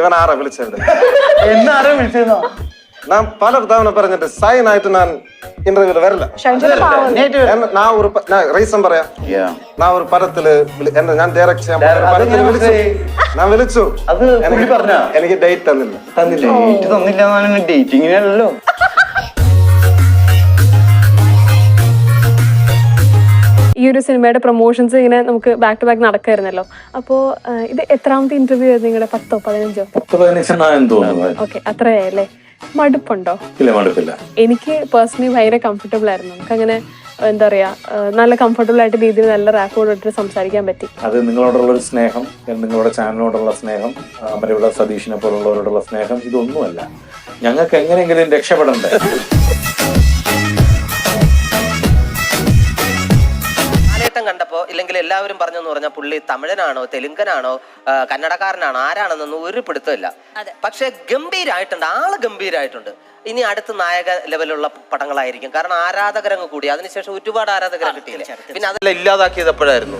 ഇവൻ ആരാ വിളിച്ചത്? എന്നാരാ വിളിച്ചതെന്നോ? ഞാൻ പല തവണ പറഞ്ഞിട്ട് സൈൻ ആയിട്ട് ഞാൻ ഇന്റർവ്യൂല് വരില്ല. റീസൺ പറയാം. ഞാൻ ഒരു പടത്തില് ഞാൻ ഡയറക്ട് ചെയ്യാൻ ഞാൻ വിളിച്ചു. അത് എനിക്ക് ഡേറ്റ് തന്നില്ല. ഡേറ്റ് തന്നില്ല. ഡേറ്റിങ്ങിനല്ലോ. ഈ ഒരു സിനിമയുടെ പ്രൊമോഷൻസ് ഇങ്ങനെ നമുക്ക് ബാക്ക് ടു ബാക്ക് നടക്കായിരുന്നല്ലോ. അപ്പോ ഇത് എത്രാമത്തെ ഇന്റർവ്യൂ ആയിരുന്നു നിങ്ങളുടെ? 10ഓ 15ഓ? ഓക്കെ, അത്രയല്ലേ. മടുപ്പുണ്ടോ? ഇല്ല, മടുപ്പില്ല. എനിക്ക് പേഴ്സണലി ഭയങ്കര കംഫർട്ടബിൾ ആയിരുന്നു. നമുക്ക് അങ്ങനെ എന്താ പറയാ, നല്ല കംഫർട്ടബിൾ ആയിട്ട് രീതിയിൽ നല്ല റാപ്പോട് ഇട്ട് സംസാരിക്കാൻ പറ്റി. അത് നിങ്ങളോടുള്ള ഒരു സ്നേഹം, നിങ്ങളുടെ ചാനലിനോടുള്ള സ്നേഹം, അമരവിള സതീഷിനെ പോലുള്ളവരോടുള്ള സ്നേഹം, ഇതൊന്നുമല്ല. ഞങ്ങൾക്ക് എങ്ങനെയെങ്കിലും രക്ഷപ്പെടണ്ടേ. കണ്ടപ്പോ ഇല്ലെങ്കിൽ എല്ലാവരും പറഞ്ഞെന്ന് പറഞ്ഞാൽ പുള്ളി തമിഴനാണോ തെലുങ്കനാണോ കന്നഡക്കാരനാണോ ആരാണെന്നൊന്നും ഒരു പിടുത്തമില്ല. പക്ഷെ ഗംഭീരായിട്ടുണ്ട്, ആള് ഗംഭീരായിട്ടുണ്ട്. ഇനി അടുത്ത നായക ലെവലുള്ള പടങ്ങളായിരിക്കും. കാരണം ആരാധകരങ്ങ് കൂടി, അതിനുശേഷം ഒരുപാട് ആരാധകരെ കിട്ടിയില്ല. പിന്നെ അതെല്ലാം ഇല്ലാതാക്കിയത് എപ്പോഴായിരുന്നു?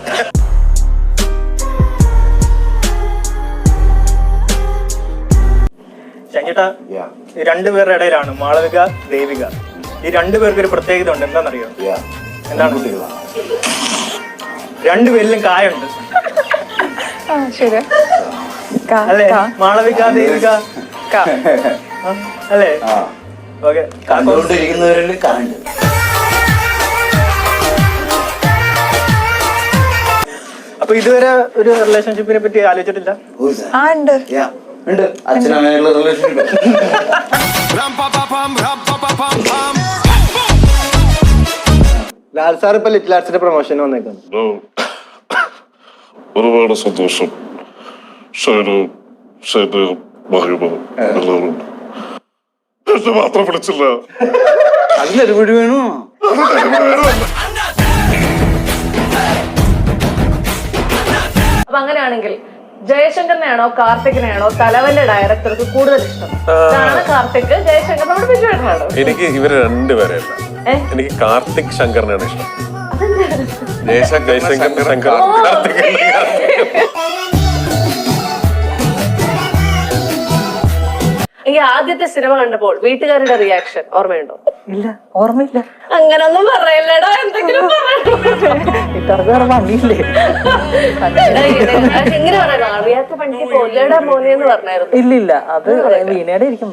ചേട്ടാ, രണ്ടുപേരുടെ ഇടയിലാണ് മാളവിക ദേവിക. ഈ രണ്ടുപേർക്ക് ഒരു പ്രത്യേകത ഉണ്ട്. എന്താണെന്നറിയോ? എന്താണ്? രണ്ടുപേരിലും കായുണ്ട് അല്ലേ? മാളവിക ദേവിക അല്ലേ? ഓക്കെ. അപ്പൊ ഇതുവരെ ഒരു റിലേഷൻഷിപ്പിനെ പറ്റി ആലോചിച്ചിട്ടില്ല? അച്ഛനമ്മയുള്ള റിലേഷൻഷിപ്പ്. ലാൽ സാർ ഇപ്പൊ ലിറ്റിൽ ആർട്സിന്റെ പ്രൊമോഷൻ വന്നേക്കുന്നു. ഒരുപാട് സന്തോഷം. എന്നെ മാത്രം വിളിച്ചില്ല. അതിലൊരു വീട് വേണോ? അപ്പൊ അങ്ങനെയാണെങ്കിൽ ജയശങ്കറിനെയാണോ കാർത്തികിനെയാണോ തലവന്റെ ഡയറക്ടർക്ക് കൂടുതൽ ഇഷ്ടം? കാർത്തിക്, ജയശങ്കറിനോട് ബിജുവേട്ടനാണോ? എനിക്ക് ഇവര് രണ്ടുപേരല്ല, എനിക്ക് കാർത്തിക് ശങ്കറിനാണ് ഇഷ്ടം. ജയശങ്കർ ശങ്കർ കാർത്തിക്. എനിക്ക് ആദ്യത്തെ സിനിമ കണ്ടപ്പോൾ വീട്ടുകാരുടെ റിയാക്ഷൻ ഓർമ്മയുണ്ടോ? ഇല്ല, ഓർമ്മയില്ല. അങ്ങനൊന്നും പറയല്ലടാ, എന്തെങ്കിലും എങ്ങനെ പറയാ? അറിയാത്ത പണിക്ക് കൊല്ലടാ മോനെ എന്ന് പറഞ്ഞായിരുന്നു. ഇല്ലില്ല, അത് വീണയുടെ ഇരിക്കും.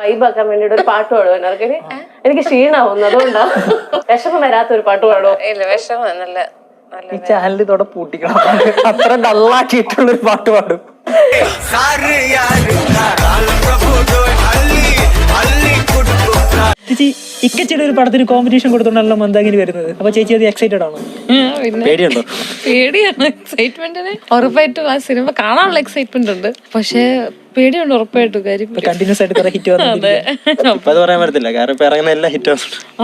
വൈബാക്കാൻ വേണ്ടിട്ട് ഒരു പാട്ട് പാടുവാൻ ആർക്കും എനിക്ക് ക്ഷീണാവുന്നു, അതുകൊണ്ടാ. വിഷമം വരാത്ത ഒരു പാട്ട് പാടുവോ? ഇല്ല, വിഷമം നല്ല ഈ ചാനൽ ഇതോടെ പൂട്ടിക്കണം. അത്ര ഡള്ളാക്കിയിട്ടുള്ള ഒരു പാട്ട് പാടും. ചേച്ചി, ഇക്കച്ചിയുടെ ഒരു പടത്തിന് കോമ്പറ്റീഷൻ കൊടുത്തോണ്ടല്ലോ മന്ദാകിനി വരുന്നത്. അപ്പൊ ചേച്ചി അത് എക്സൈറ്റഡ് ആണോ? പേടിയുണ്ടോ? പേടിയാണ്. എക്സൈറ്റ്മെന്റിന് ഉറപ്പായിട്ടും ആ സിനിമ കാണാനുള്ള എക്സൈറ്റ്മെന്റ് ഉണ്ട്. പക്ഷെ പേടിയുണ്ട് ഉറപ്പായിട്ടും. കാര്യം കണ്ടിന്യൂസ് ആയിട്ട് കുറെ ഹിറ്റ് അത് പറയാൻ പറ്റത്തില്ല, കാരണം ഇപ്പൊ ഇറങ്ങുന്ന എല്ലാ ഹിറ്റ്.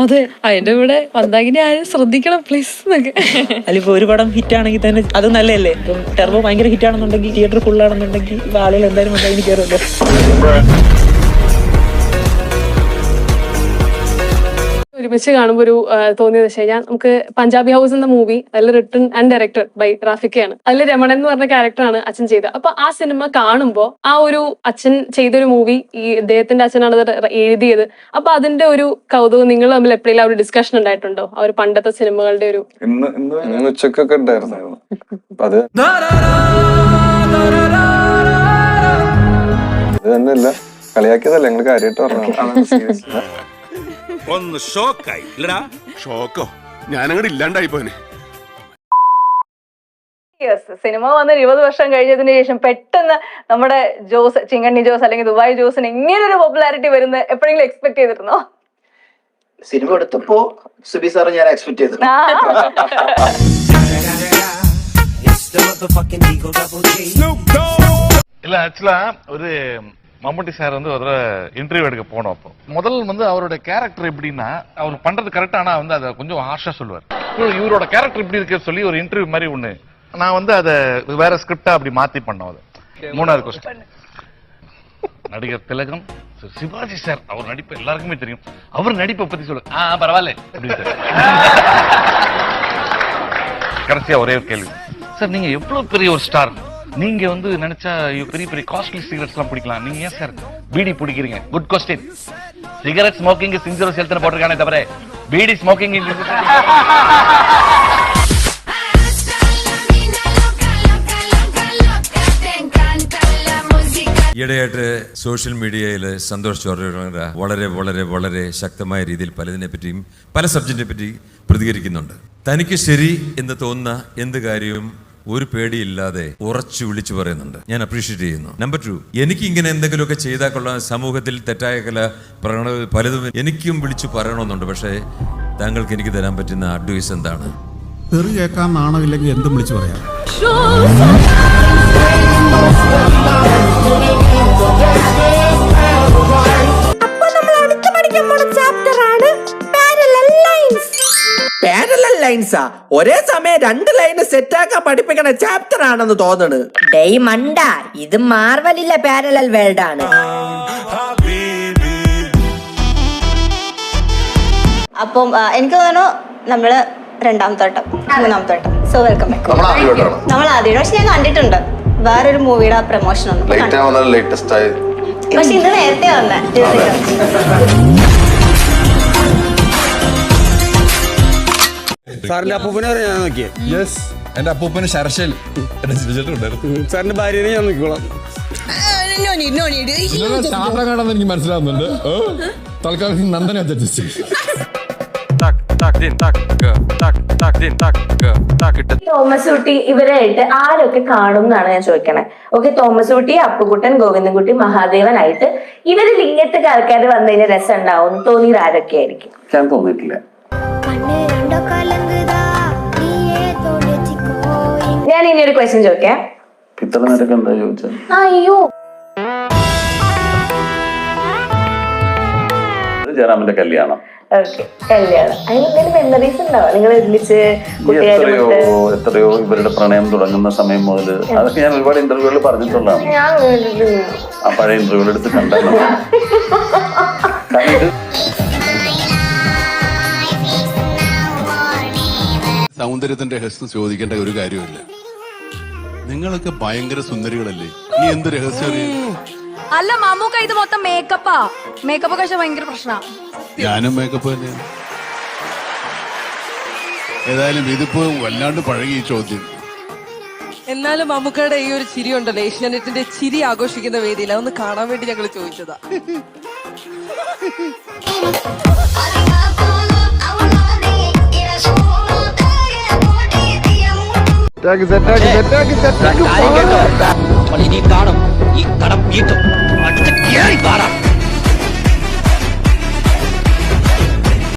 അതെ, അതിന്റെ ഇവിടെ മന്ദാകിനി ആരും ശ്രദ്ധിക്കണം പ്ലീസ് എന്നൊക്കെ. അതിലിപ്പോ ഒരു പടം ഹിറ്റ് ആണെങ്കിൽ തന്നെ അത് നല്ലതല്ലേ? ഇപ്പം ടെർബോ ഭയങ്കര ഹിറ്റ് ആണെന്നുണ്ടെങ്കിൽ, തിയേറ്റർ ഫുൾ ആണെന്നുണ്ടെങ്കിൽ ആളുകൾ എന്തായാലും മന്ദാകിനി കയറുമല്ലോ. ഒരുമിച്ച് കാണുമ്പോൾ ഒരു തോന്നിയത് വെച്ച് കഴിഞ്ഞാൽ, നമുക്ക് പഞ്ചാബി ഹൗസ് എന്ന മൂവി, അതിൽ റിട്ടൺ ആൻഡ് ഡയറക്ടർ ബൈ റാഫിക്കയാണ്. അതിൽ രമണൻ എന്ന് പറഞ്ഞ ക്യാരക്ടറാണ് അച്ഛൻ ചെയ്തത്. അപ്പൊ ആ സിനിമ കാണുമ്പോൾ ആ ഒരു അച്ഛൻ ചെയ്തൊരു മൂവി, ഈ ഇദ്ദേഹത്തിന്റെ അച്ഛനാണ് അത് എഴുതിയത്. അപ്പൊ അതിന്റെ ഒരു കൗതുകം നിങ്ങൾ തമ്മിൽ എപ്പോഴെങ്കിലും ആ ഒരു ഡിസ്കഷൻ ഉണ്ടായിട്ടുണ്ടോ? ആ ഒരു പണ്ടത്തെ സിനിമകളുടെ ഒരു ഉച്ചക്കൊക്കെ ഉണ്ടായിരുന്നു. അത് തന്നെയല്ല, കളിയാക്കിയതല്ല, ഞങ്ങൾ കാര്യമായിട്ട് പറഞ്ഞു. ഒന്ന് ഷോക്കായി. ഷോക്കോ? ഞാനങ്ങോട്ട് ഇല്ലാണ്ടായി പോനെ. സിനിമ വന്ന് 20 വർഷം കഴിഞ്ഞതിന് ശേഷം പെട്ടെന്ന് നമ്മുടെ ജോസ്, ചിങ്കണ്ണി ജോസ് അല്ലെങ്കിൽ ദുബായ് ജോസിന് ഇങ്ങനൊരു പോപ്പുലാരിറ്റി വരുന്ന എപ്പോഴെങ്കിലും എക്സ്പെക്ട് ചെയ്തിരുന്നോ? സിനിമ എടുത്തപ്പോ സുബി സാറ് ഞാൻ എക്സ്പെക്ട് ചെയ്തു. இல்ல ஆக்சுவலா ஒரு மம்முட்டி சார் வந்து ஒரு இன்டர்வியூ எடுக்க போனோம். அப்போ முதல் அவருடைய கேரக்டர் எப்படின்னா, அவர் பண்றது கரெக்டா, ஆனா வந்து அதை கொஞ்சம் ஹார்ஷா சொல்லுவார். இவரோட கேரக்டர் இப்படி இருக்கு சொல்லி ஒரு இன்டர்வியூ மாதிரி ஒண்ணு நான் வந்து அதை வேற ஸ்கிரிப்டா அப்படி மாத்தி பண்ணோம். அது 3வது கொஸ்டின். நடிகர் திலகம் சிவாஜி சார், அவர் நடிப்பு எல்லாருக்குமே தெரியும். அவர் நடிப்பை பத்தி சொல்லு. பரவாயில்ல அப்படின்னு. கடைசியா ஒரே ஒரு கேள்வி சார், நீங்க எவ்வளவு பெரிய ஒரு ஸ்டார், நீங்க வந்து நினைச்சா பெரிய பெரிய காஸ்ட்லி சிகரெட்ஸ் எல்லாம் பிடிக்கலாம், நீங்க ஏன் சார் பீடி பிடிக்கிறீங்க? Good question. சிகரெட் ஸ்மோக்கிங் சின்சியர் ஹெல்த்னு போட்டிருக்கானே தவிர பீடி ஸ்மோக்கிங் ഈയിടെയായിട്ട് സോഷ്യൽ മീഡിയയിൽ സന്തോഷ് ജോർജ് വളരെ വളരെ വളരെ ശക്തമായ രീതിയിൽ പലതിനെ പറ്റിയും പല സബ്ജക്റ്റിനെ പറ്റി പ്രതികരിക്കുന്നുണ്ട്. തനിക്ക് ശരി എന്ന് തോന്നുന്ന എന്ത് കാര്യവും ഒരു പേടിയില്ലാതെ ഉറച്ചു വിളിച്ചു പറയുന്നുണ്ട്. ഞാൻ അപ്രീഷിയേറ്റ് ചെയ്യുന്നു. നമ്പർ 2, എനിക്ക് ഇങ്ങനെ എന്തെങ്കിലുമൊക്കെ ചെയ്താൽ കൊള്ളാം, സമൂഹത്തിൽ തെറ്റായ പ്രവണത പലതും എനിക്കും വിളിച്ചു പറയണമെന്നുണ്ട്. പക്ഷേ താങ്കൾക്ക് എനിക്ക് തരാൻ പറ്റുന്ന അഡ്വൈസ് എന്താണ്? തെറി കേൾക്കാൻ നാണമില്ലെങ്കിൽ എന്തും വിളിച്ചു പറയാം. പാരലൽ ലൈൻസാ ഒരേ സമയം 2 ലൈന് സെറ്റാക്കാൻ പഠിപ്പിക്കണ ചാപ്റ്റർ ആണെന്ന് തോന്നുന്നു. ഡേയ് മണ്ട, ഇത് മാർവലിലെ പാരലൽ വേൾഡ് ആണ്. അപ്പം എനിക്ക് തോന്നുന്നു നമ്മള് 2ാമത്തെ വട്ടം 3ാമത്തെ വട്ടം. So welcome back. നമ്മൾ ആദ്യം പക്ഷെ ഞാൻ കണ്ടിട്ടുണ്ട് വേറൊരു മൂവിയുടെ പ്രൊമോഷൻ ഒന്നും, പക്ഷെ ഇത് നേരത്തെ വന്നേ. സാറിന്റെ അപ്പൂപ്പനെ ഞാൻ നോക്കിയേ. യെസ്, എന്റെ അപ്പൂപ്പന് ശരശയിൽ സാറിന്റെ ഭാര്യനെ ഞാൻ നോക്കിക്കോളാം. കാണാൻ എനിക്ക് മനസ്സിലാവുന്നുണ്ട്. തൽക്കാലം നന്ദനെ അഡ്ജസ്റ്റ് തോമസ് കുട്ടി ഇവരായിട്ട് ആരൊക്കെ കാണും എന്നാണ് ഞാൻ ചോദിക്കണേ. ഓക്കെ, തോമസ് കുട്ടി, അപ്പുകുട്ടൻ, ഗോവിന്ദൻകുട്ടി, മഹാദേവനായിട്ട് ഇവരിൽ ഇങ്ങനത്തെ ആൾക്കാർ വന്നു കഴിഞ്ഞാൽ രസം ഉണ്ടാവും തോന്നിയത് ആരൊക്കെ ആയിരിക്കും? ഞാൻ തോന്നിയിട്ടില്ല. ഞാൻ ഇനി ഒരു ക്വസ്റ്റ്യൻ ചോദിക്കാം. ഇത്ര നേരൊക്കെ എന്താ ചോദിച്ചത്? അയ്യോ, ജയറാമിന്റെ കല്യാണം. ഓക്കെ, കല്യാണം. അതിനെന്തെങ്കിലും മെമ്മറീസ് ഉണ്ടാവും നിങ്ങൾ ഒരുമിച്ച്? എത്രയോ ഇവരുടെ പ്രണയം തുടങ്ങുന്ന സമയം മുതൽ അതൊക്കെ ഞാൻ ഒരുപാട് ഇന്റർവ്യൂകളിൽ പറഞ്ഞിട്ടുള്ളതാണ്. ആ പഴയ ഇന്റർവ്യൂകൾ എടുത്ത് കണ്ടല്ലോ. സൗന്ദര്യത്തിന്റെ രഹസ്യം ചോദിക്കേണ്ട ഒരു കാര്യമില്ല. നിങ്ങളൊക്കെ ഭയങ്കര സുന്ദരികളല്ലേ, നീ എന്ത് രഹസ്യം അറിയാം? അല്ല മമ്മൂക്ക, ഇത് മൊത്തം മേക്കപ്പാ. മേക്കപ്പ് ഒക്കെ ഭയങ്കര പ്രശ്ന. ഞാനും മേക്കപ്പ് തന്നെയാണ്. ഏതായാലും ഇതിപ്പോ വല്ലാണ്ട് പഴകി ഈ ചോദ്യം. എന്നാലും മമ്മൂക്കയുടെ ഈ ഒരു ചിരി ഉണ്ടല്ലോ, ഏഷ്യാനെറ്റിന്റെ ചിരി ആഘോഷിക്കുന്ന വേദിയിൽ, അതൊന്ന് കാണാൻ വേണ്ടി ഞങ്ങൾ ചോദിച്ചതാ. കാണും ഈ കടം വീട്ടും.